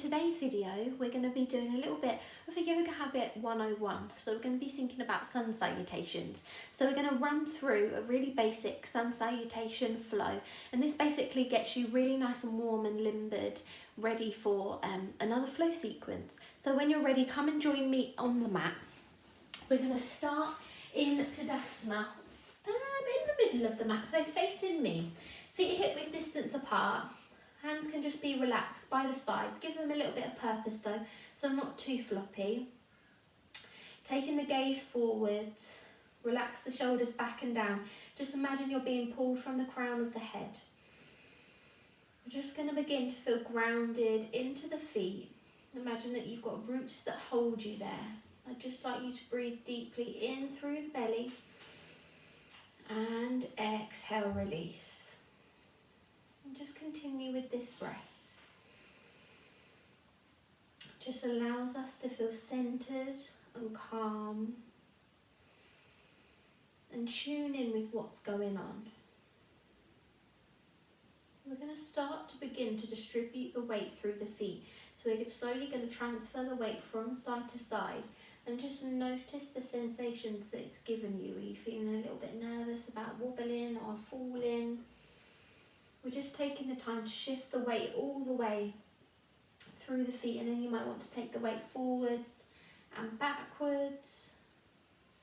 today's video, we're going to be doing a little bit of a yoga habit 101. So we're going to be thinking about sun salutations. So we're going to run through a really basic sun salutation flow, and this basically gets you really nice and warm and limbered, ready for another flow sequence. So when you're ready, come and join me on the mat. We're going to start in Tadasana, in the middle of the mat, so facing me, feet hip width distance apart. Hands can just be relaxed by the sides. Give them a little bit of purpose though, so not too floppy. Taking the gaze forwards, relax the shoulders back and down. Just imagine you're being pulled from the crown of the head. We're just going to begin to feel grounded into the feet. Imagine that you've got roots that hold you there. I'd just like you to breathe deeply in through the belly and exhale, release. And just continue with this breath. Just allows us to feel centered and calm and tune in with what's going on. We're going to start to begin to distribute the weight through the feet. So we're slowly going to transfer the weight from side to side and just notice the sensations that it's given you. Are you feeling a little bit nervous about wobbling or falling? We're just taking the time to shift the weight all the way through the feet, and then you might want to take the weight forwards and backwards.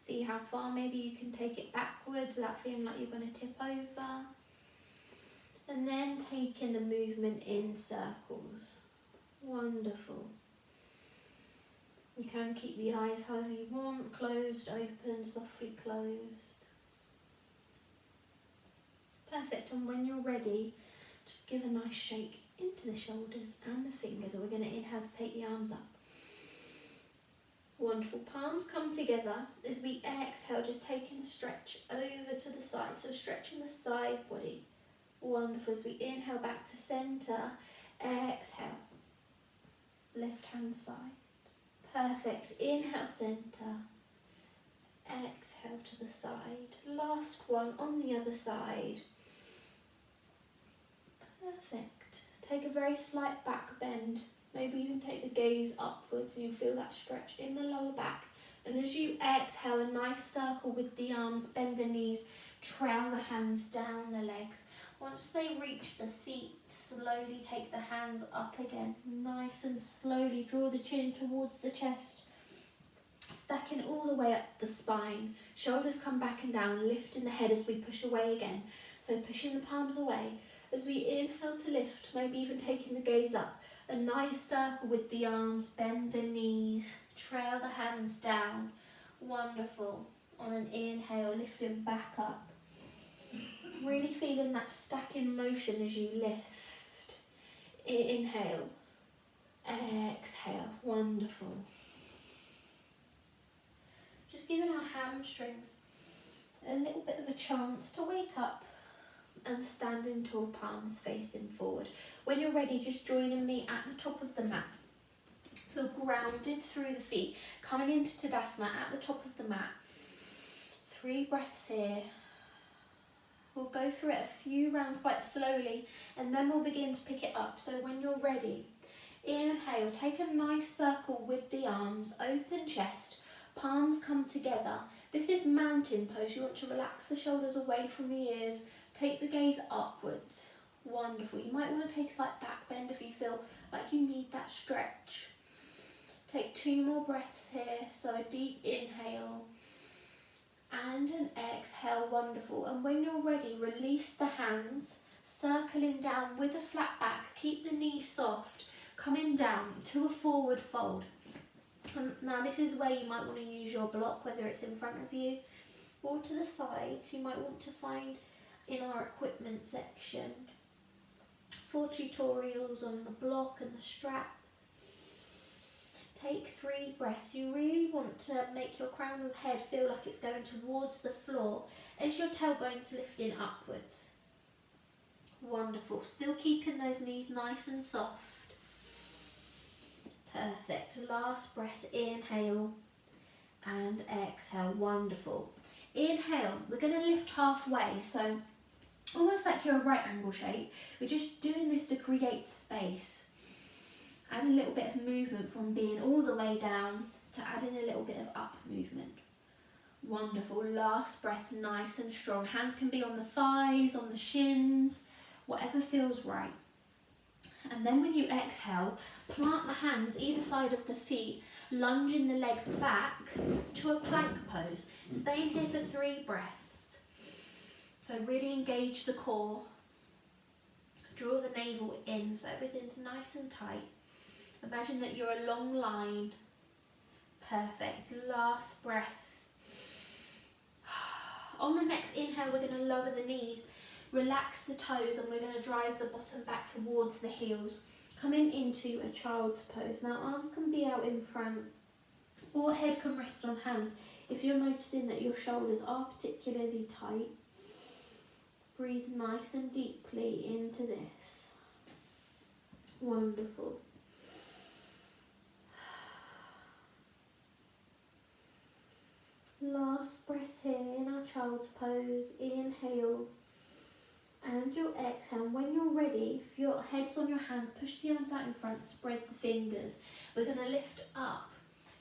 See how far maybe you can take it backwards without feeling like you're going to tip over. And then taking the movement in circles. Wonderful. You can keep the eyes however you want, closed, open, softly closed. Perfect, and when you're ready, just give a nice shake into the shoulders and the fingers, and we're going to inhale to take the arms up. Wonderful, palms come together. As we exhale, just taking a stretch over to the side, so stretching the side body. Wonderful, as we inhale back to centre, exhale, left hand side. Perfect, inhale centre, exhale to the side. Last one on the other side. Perfect. Take a very slight back bend. Maybe even take the gaze upwards and you feel that stretch in the lower back. And as you exhale, a nice circle with the arms, bend the knees, trail the hands down the legs. Once they reach the feet, slowly take the hands up again. Nice and slowly draw the chin towards the chest. Stacking all the way up the spine. Shoulders come back and down, lifting the head as we push away again. So pushing the palms away. As we inhale to lift, maybe even taking the gaze up. A nice circle with the arms, bend the knees, trail the hands down. Wonderful. On an inhale, lifting back up. Really feeling that stacking motion as you lift. Inhale, exhale. Wonderful. Just giving our hamstrings a little bit of a chance to wake up and stand in tall, palms facing forward. When you're ready, just joining me at the top of the mat. Feel grounded through the feet. Coming into Tadasana at the top of the mat. 3 breaths here. We'll go through it a few rounds quite slowly, and then we'll begin to pick it up. So when you're ready, inhale, take a nice circle with the arms, open chest, palms come together. This is mountain pose. You want to relax the shoulders away from the ears. Take the gaze upwards. Wonderful. You might want to take a slight back bend if you feel like you need that stretch. Take 2 more breaths here. So a deep inhale and an exhale. Wonderful. And when you're ready, release the hands, circling down with a flat back. Keep the knees soft, coming down to a forward fold. Now this is where you might want to use your block, whether it's in front of you or to the sides. You might want to find in our equipment section for tutorials on the block and the strap. Take 3 breaths. You really want to make your crown of the head feel like it's going towards the floor as your tailbone's lifting upwards. Wonderful. Still keeping those knees nice and soft. Perfect. Last breath, inhale and exhale. Wonderful. Inhale, we're going to lift halfway, so almost like you're a right angle shape. We're just doing this to create space. Add a little bit of movement from being all the way down to adding a little bit of up movement. Wonderful. Last breath, nice and strong. Hands can be on the thighs, on the shins, whatever feels right. And then when you exhale, plant the hands either side of the feet, lunging the legs back to a plank pose. Staying here for 3 breaths. So really engage the core. Draw the navel in so everything's nice and tight. Imagine that you're a long line. Perfect. Last breath. On the next inhale, we're going to lower the knees, relax the toes, and we're going to drive the bottom back towards the heels. Coming into a child's pose. Now arms can be out in front or head can rest on hands. If you're noticing that your shoulders are particularly tight, breathe nice and deeply into this. Wonderful. Last breath here in our child's pose. Inhale and your exhale. When you're ready, if your head's on your hand, push the arms out in front, spread the fingers. We're going to lift up,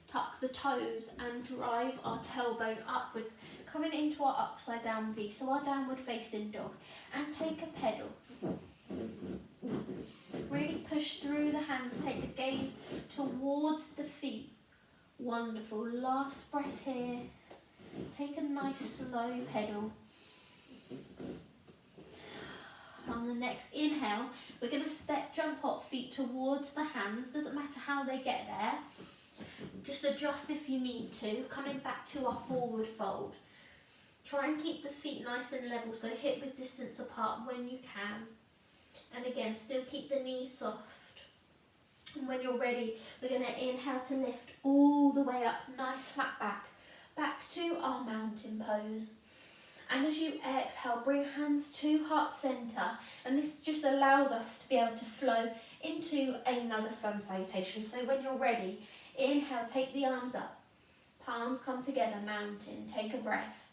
tuck the toes and drive our tailbone upwards, coming into our upside down V, so our downward facing dog, and take a pedal. Really push through the hands, take the gaze towards the feet. Wonderful. Last breath here. Take a nice slow pedal. On the next inhale, we're going to step, jump hop, feet towards the hands. Doesn't matter how they get there. Just adjust if you need to. Coming back to our forward fold. Try and keep the feet nice and level, so hip width distance apart when you can. And again, still keep the knees soft. And when you're ready, we're going to inhale to lift all the way up, nice flat back. Back to our mountain pose. And as you exhale, bring hands to heart center. And this just allows us to be able to flow into another sun salutation. So when you're ready, inhale, take the arms up. Palms come together, mountain. Take a breath.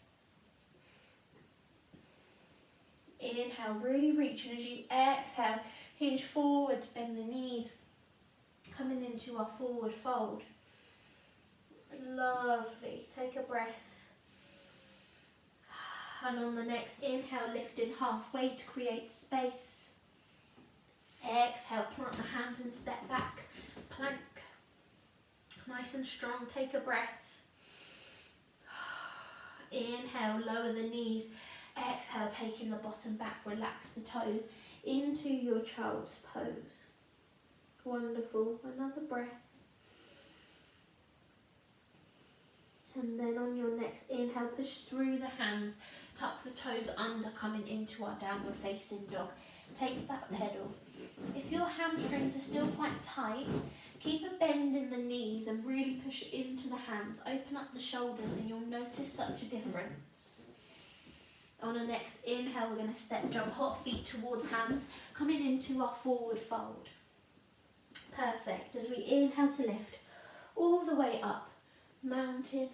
Inhale, really reach. And as you exhale, hinge forward, bend the knees. Coming into our forward fold. Lovely. Take a breath. And on the next inhale, lifting halfway to create space. Exhale, plant the hands and step back. Plank. Nice and strong. Take a breath. Inhale, lower the knees. Exhale, taking the bottom back. Relax the toes into your child's pose. Wonderful. Another breath. And then on your next inhale, push through the hands, tuck the toes under, coming into our downward facing dog. Take that pedal. If your hamstrings are still quite tight, keep a bend in the knees and really push into the hands. Open up the shoulders and you'll notice such a difference. On the next inhale, we're going to step, jump, hot feet towards hands, coming into our forward fold. Perfect. As we inhale to lift all the way up, mountain.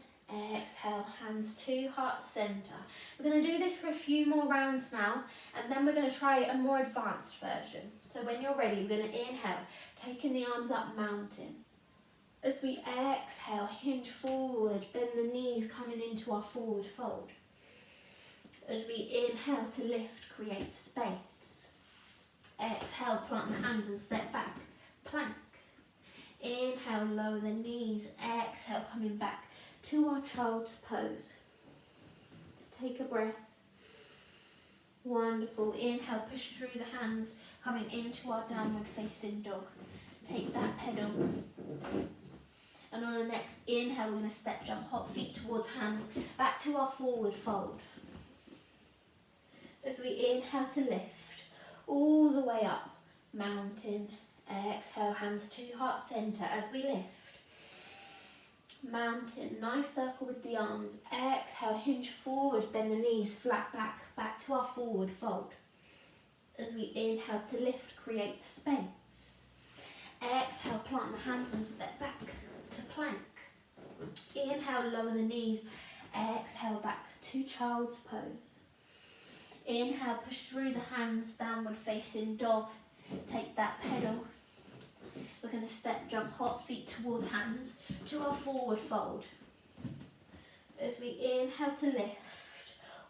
Exhale, hands to heart center. We're going to do this for a few more rounds now, and then we're going to try a more advanced version. So when you're ready, we're going to inhale, taking the arms up, mountain. As we exhale, hinge forward, bend the knees, coming into our forward fold. As we inhale to lift, create space. Exhale, plant the hands and step back, plank. Inhale, lower the knees. Exhale, coming back to our child's pose. Take a breath. Wonderful. Inhale, push through the hands, coming into our downward facing dog. Take that pedal. And on the next inhale, we're going to step, jump, hop, feet towards hands, back to our forward fold. As we inhale to lift, all the way up, mountain. Exhale, hands to heart center as we lift. Mountain, nice circle with the arms. Exhale, hinge forward, bend the knees, flat back, back to our forward fold. As we inhale to lift, create space. Exhale, plant the hands and step back to plank. Inhale, lower the knees. Exhale, back to child's pose. Inhale, push through the hands, downward facing dog. Take that pedal. We're going going to step, jump, hop, feet towards hands to our forward fold. As we inhale to lift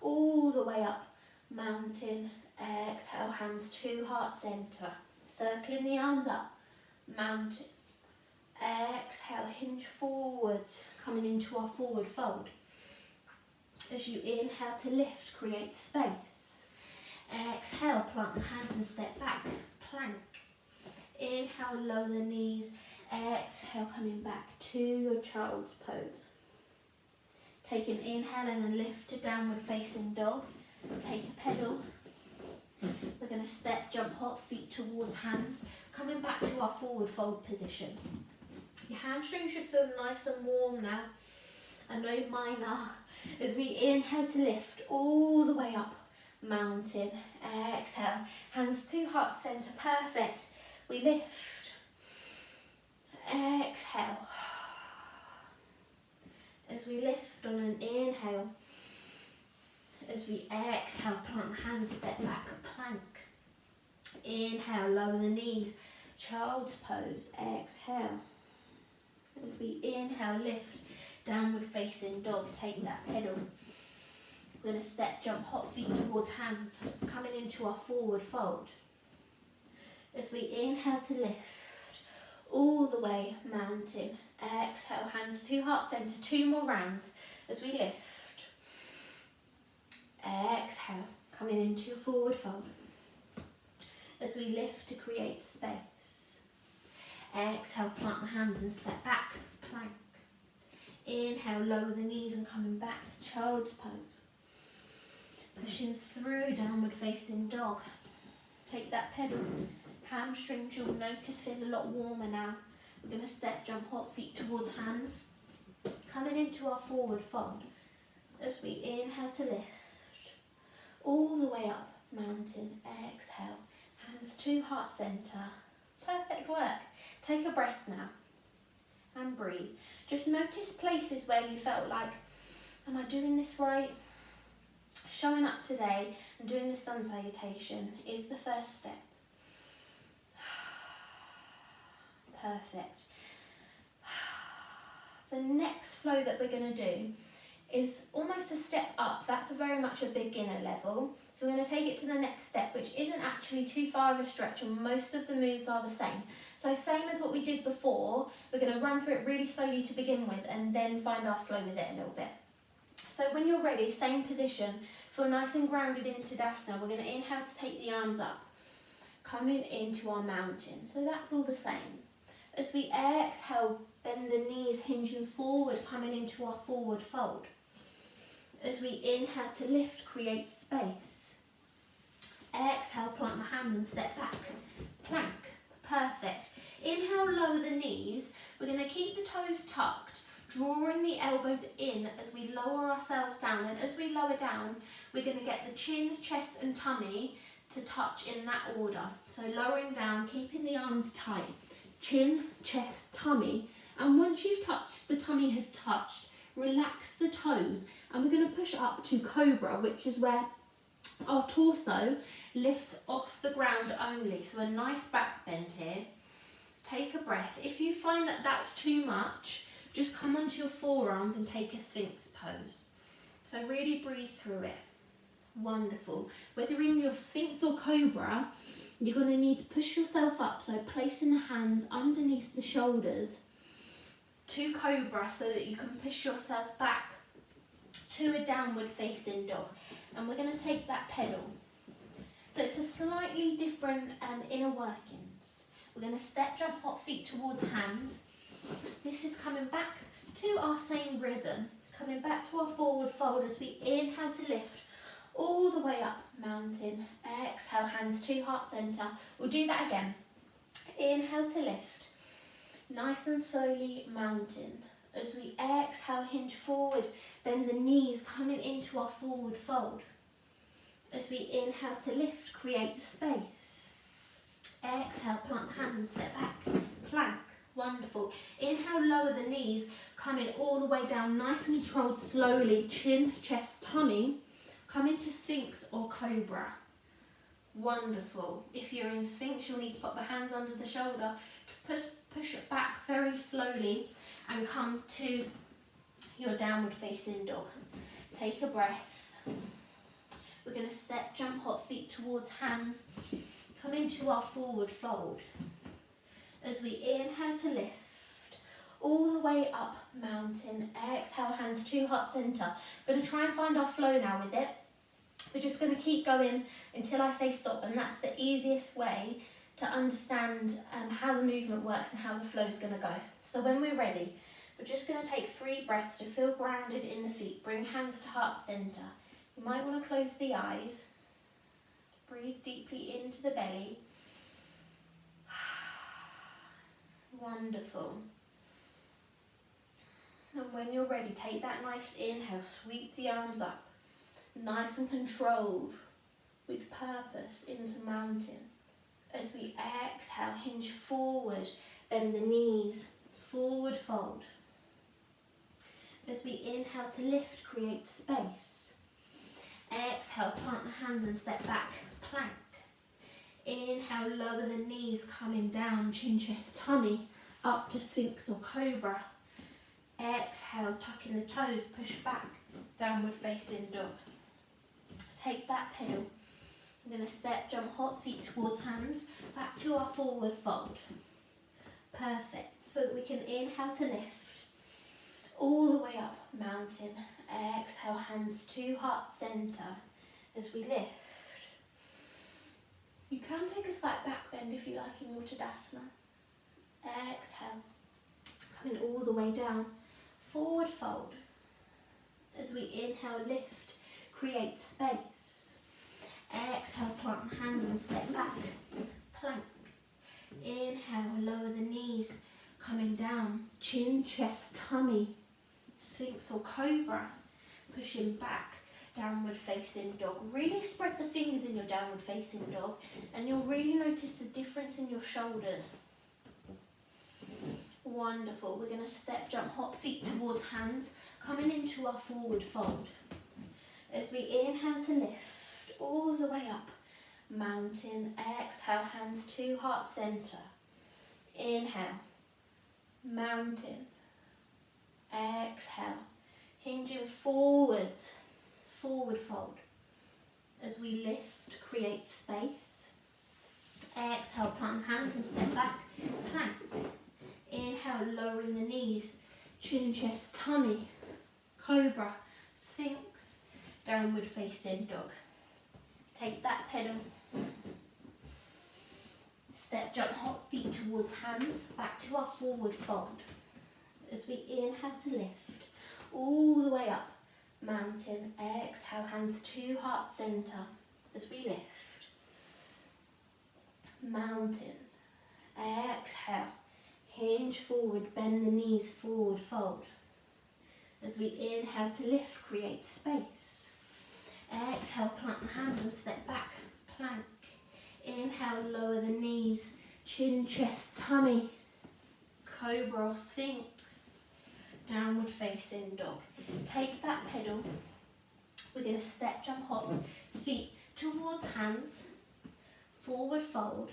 all the way up, mountain. Exhale, hands to heart center. Circling the arms up, mountain. Exhale, hinge forwards, coming into our forward fold. As you inhale to lift, create space. Exhale, plant the hands and step back, plank. Inhale, lower the knees. Exhale, coming back to your child's pose. Take an inhale and then lift to downward facing dog. Take a pedal. We're going to step, jump, hop, feet towards hands, coming back to our forward fold position. Your hamstrings should feel nice and warm now. I know mine are. As we inhale to lift all the way up, mountain. Exhale, hands to heart center, perfect. We lift. Exhale. As we lift on an inhale, as we exhale, plant the hands, step back, plank. Inhale, lower the knees, child's pose. Exhale. As we inhale, lift, downward facing dog, take that pedal. We're going to step, jump, hop, feet towards hands, coming into our forward fold. As we inhale to lift, all the way, mountain. Exhale, hands to heart center, 2 more rounds as we lift. Exhale, coming into your forward fold. As we lift to create space. Exhale, plant the hands and step back, plank. Inhale, lower the knees and coming back, child's pose. Pushing through, downward facing dog. Take that pedal. Hamstrings, you'll notice, feel a lot warmer now. We're going to step, jump, hop, feet towards hands. Coming into our forward fold. As we inhale to lift. All the way up, mountain. Exhale. Hands to heart center. Perfect work. Take a breath now. And breathe. Just notice places where you felt like, am I doing this right? Showing up today and doing the sun salutation is the first step. Perfect. The next flow that we're going to do is almost a step up. That's very much a beginner level. So we're going to take it to the next step, which isn't actually too far of a stretch, and most of the moves are the same. So same as what we did before, we're going to run through it really slowly to begin with and then find our flow with it a little bit. So when you're ready, same position, feel nice and grounded into Tadasana. We're going to inhale to take the arms up, coming into our mountain. So that's all the same. As we exhale, bend the knees, hinging forward, coming into our forward fold. As we inhale to lift, create space. Exhale, plant the hands and step back. Plank. Perfect. Inhale, lower the knees. We're going to keep the toes tucked, drawing the elbows in as we lower ourselves down. And as we lower down, we're going to get the chin, chest and tummy to touch in that order. So lowering down, keeping the arms tight. Chin, chest, tummy. And once you've touched, the tummy has touched, relax the toes. And we're going to push up to cobra, which is where our torso lifts off the ground only. So a nice back bend here. Take a breath. If you find that that's too much, just come onto your forearms and take a Sphinx pose. So really breathe through it. Wonderful. Whether in your Sphinx or Cobra, you're going to need to push yourself up. So placing the hands underneath the shoulders to Cobra so that you can push yourself back to a downward facing dog. And we're going to take that pedal. So it's a slightly different inner workings. We're going to step, jump, hop, feet towards hands. This is coming back to our same rhythm. Coming back to our forward fold as we inhale to lift all the way up, mountain. Exhale, hands to heart center. We'll do that again. Inhale to lift. Nice and slowly, mountain. As we exhale, hinge forward, bend the knees, coming into our forward fold. As we inhale to lift, create the space. Exhale, plant the hands and step back. Plank. Wonderful. Inhale, lower the knees, coming all the way down, nice and controlled, slowly. Chin, chest, tummy. Come into Sphinx or Cobra. Wonderful. If you're in Sphinx, you'll need to put the hands under the shoulder to push push it back very slowly and come to your downward facing dog. Take a breath. We're going to step, jump, hot feet towards hands. Come into our forward fold. As we inhale to lift, all the way up, mountain. Exhale, hands to heart center. We're going to try and find our flow now with it. We're just going to keep going until I say stop, and that's the easiest way to understand how the movement works and how the flow is going to go. So when we're ready, we're just going to take 3 breaths to feel grounded in the feet. Bring hands to heart center. You might want to close the eyes. Breathe deeply into the belly. Wonderful. And when you're ready, take that nice inhale, sweep the arms up, nice and controlled, with purpose into mountain. As we exhale, hinge forward, bend the knees, forward fold. As we inhale to lift, create space. Exhale, plant the hands and step back, plank. Inhale, lower the knees, coming down, chin, chest, tummy, up to Sphinx or Cobra. Exhale, tucking the toes, push back, downward facing dog. Take that pedal. We're going to step, jump, hot feet towards hands, back to our forward fold. Perfect. So that we can inhale to lift, all the way up, mountain. Exhale, hands to heart center as we lift. You can take a slight back bend if you like in your Tadasana. Exhale, coming all the way down, forward fold. As we inhale, lift, create space. Exhale, plant the hands and step back, plank. Inhale, lower the knees, coming down, chin, chest, tummy, Sphinx or Cobra, pushing back, downward facing dog. Really spread the fingers in your downward facing dog, and you'll really notice the difference in your shoulders. Wonderful. We're going to step, jump, hot feet towards hands, coming into our forward fold. As we inhale to lift, all the way up, mountain. Exhale, hands to heart center. Inhale, mountain. Exhale, hinging forward, forward fold. As we lift, create space. Exhale, plant hands and step back, plank. Inhale, lowering the knees, chin, chest, tummy, Cobra, Sphinx, downward facing dog. Take that pedal. Step, jump, hot feet towards hands, back to our forward fold. As we inhale to lift, all the way up, mountain. Exhale, hands to heart center. As we lift, mountain. Exhale, hinge forward, bend the knees, forward fold. As we inhale to lift, create space. Exhale, plant the hands and step back, plank. Inhale, lower the knees, chin, chest, tummy, Cobra or Sphinx, downward facing dog. Take that pedal. We're going to step, jump, hop, feet towards hands, forward fold.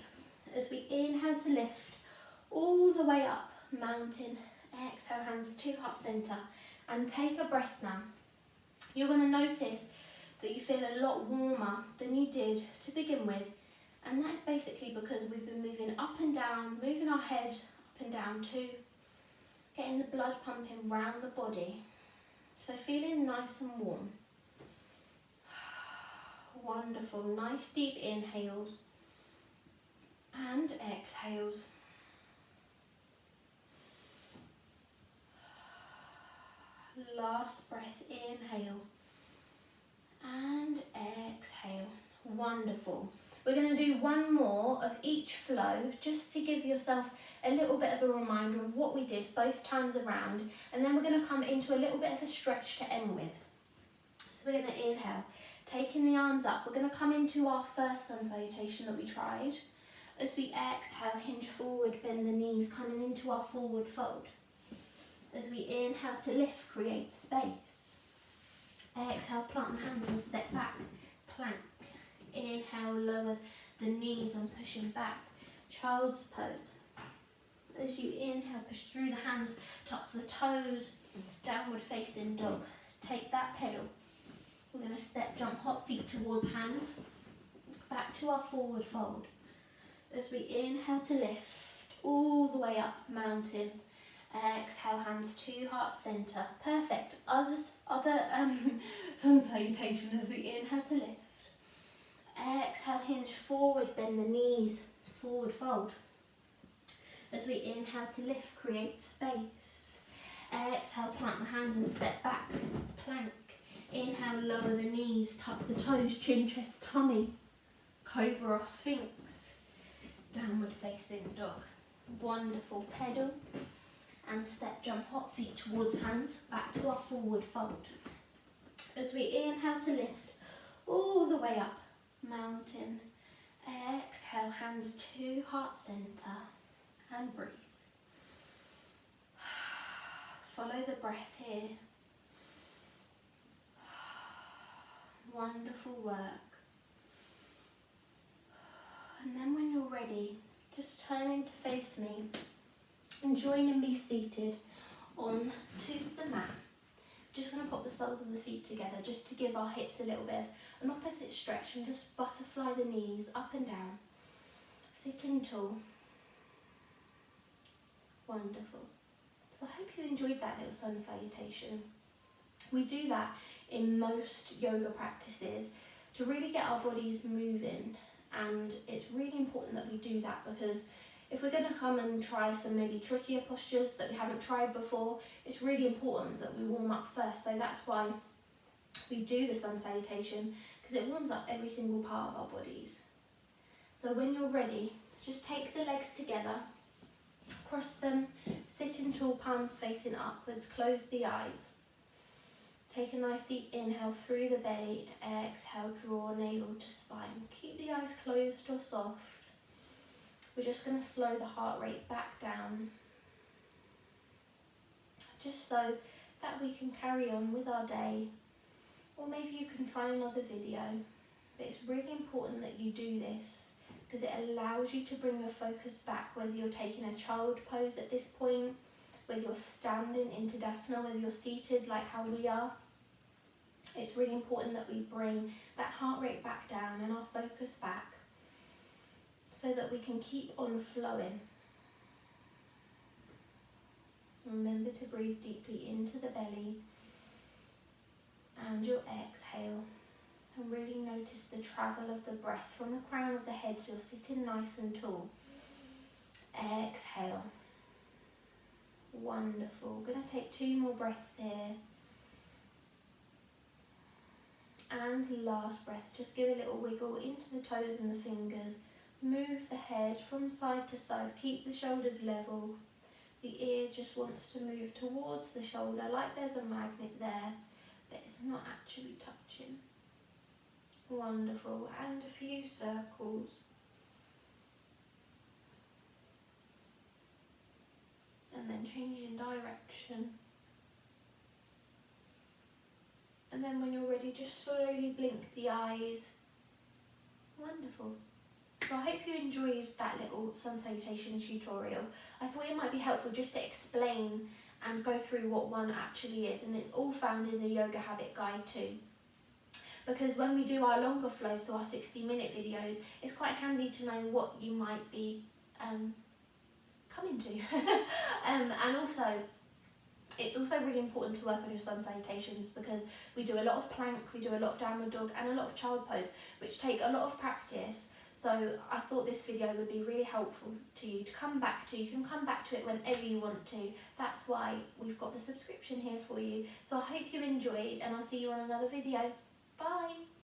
As we inhale to lift, all the way up, mountain. Exhale, hands to heart center, and take a breath now. You're going to notice that you feel a lot warmer than you did to begin with, and that's basically because we've been moving up and down, moving our head up and down too, getting the blood pumping round the body. So feeling nice and warm. Wonderful. Nice deep inhales and exhales. Last breath, inhale and exhale. Wonderful. We're going to do one more of each flow just to give yourself a little bit of a reminder of what we did both times around, and then we're going to come into a little bit of a stretch to end with. So we're going to inhale, taking the arms up. We're going to come into our first sun salutation that we tried. As we exhale, hinge forward, bend the knees, coming into our forward fold. As we inhale to lift, create space. Exhale, plant the hands and step back, plank. Inhale, lower the knees and pushing back, child's pose. As you inhale, push through the hands, tuck the toes, downward facing dog. Take that pedal. We're going to step, jump, hop feet towards hands, back to our forward fold. As we inhale to lift, all the way up, mountain. Exhale, hands to heart center. Perfect. Other sun salutation as we inhale to lift. Exhale, hinge forward, bend the knees, forward fold. As we inhale to lift, create space. Exhale, plant the hands and step back, plank. Inhale, lower the knees, tuck the toes, chin, chest, tummy. Cobra or Sphinx. Downward facing dog. Wonderful. Pedal and step, jump, hop feet towards hands, back to our forward fold. As we inhale to lift, all the way up, mountain. Exhale, hands to heart center and breathe. Follow the breath here. Wonderful work. And then when you're ready, just turn in to face me and join me seated on to the mat. Just going to pop the soles of the feet together just to give our hips a little bit of an opposite stretch and just butterfly the knees up and down. Sitting tall. Wonderful. So I hope you enjoyed that little sun salutation. We do that in most yoga practices to really get our bodies moving, and it's really important that we do that because if we're going to come and try some maybe trickier postures that we haven't tried before, it's really important that we warm up first. So that's why we do the sun salutation, because it warms up every single part of our bodies. So when you're ready, just take the legs together, cross them, sit in tall, palms facing upwards, close the eyes. Take a nice deep inhale through the belly, exhale, draw navel to spine. Keep the eyes closed or soft. We're just going to slow the heart rate back down, just so that we can carry on with our day. Or maybe you can try another video. But it's really important that you do this because it allows you to bring your focus back, whether you're taking a child pose at this point, whether you're standing in Tadasana, whether you're seated like how we are. It's really important that we bring that heart rate back down and our focus back so that we can keep on flowing. Remember to breathe deeply into the belly and your exhale. And really notice the travel of the breath from the crown of the head so you're sitting nice and tall. Exhale. Wonderful. We're going to take 2 more breaths here. And last breath, just give a little wiggle into the toes and the fingers. Move the head from side to side. Keep the shoulders level. The ear just wants to move towards the shoulder like there's a magnet there, but it's not actually touching. Wonderful. And a few circles. And then changing direction. And then when you're ready, just slowly blink the eyes. Wonderful. So I hope you enjoyed that little sun salutation tutorial. I thought it might be helpful just to explain and go through what one actually is, and it's all found in the Yoga Habit Guide too. Because when we do our longer flows, so our 60-minute videos, it's quite handy to know what you might be coming to. And also, it's also really important to work on your sun salutations because we do a lot of plank, we do a lot of downward dog and a lot of child pose, which take a lot of practice. So I thought this video would be really helpful to you to come back to. You can come back to it whenever you want to. That's why we've got the subscription here for you. So I hope you enjoyed, and I'll see you on another video. Bye.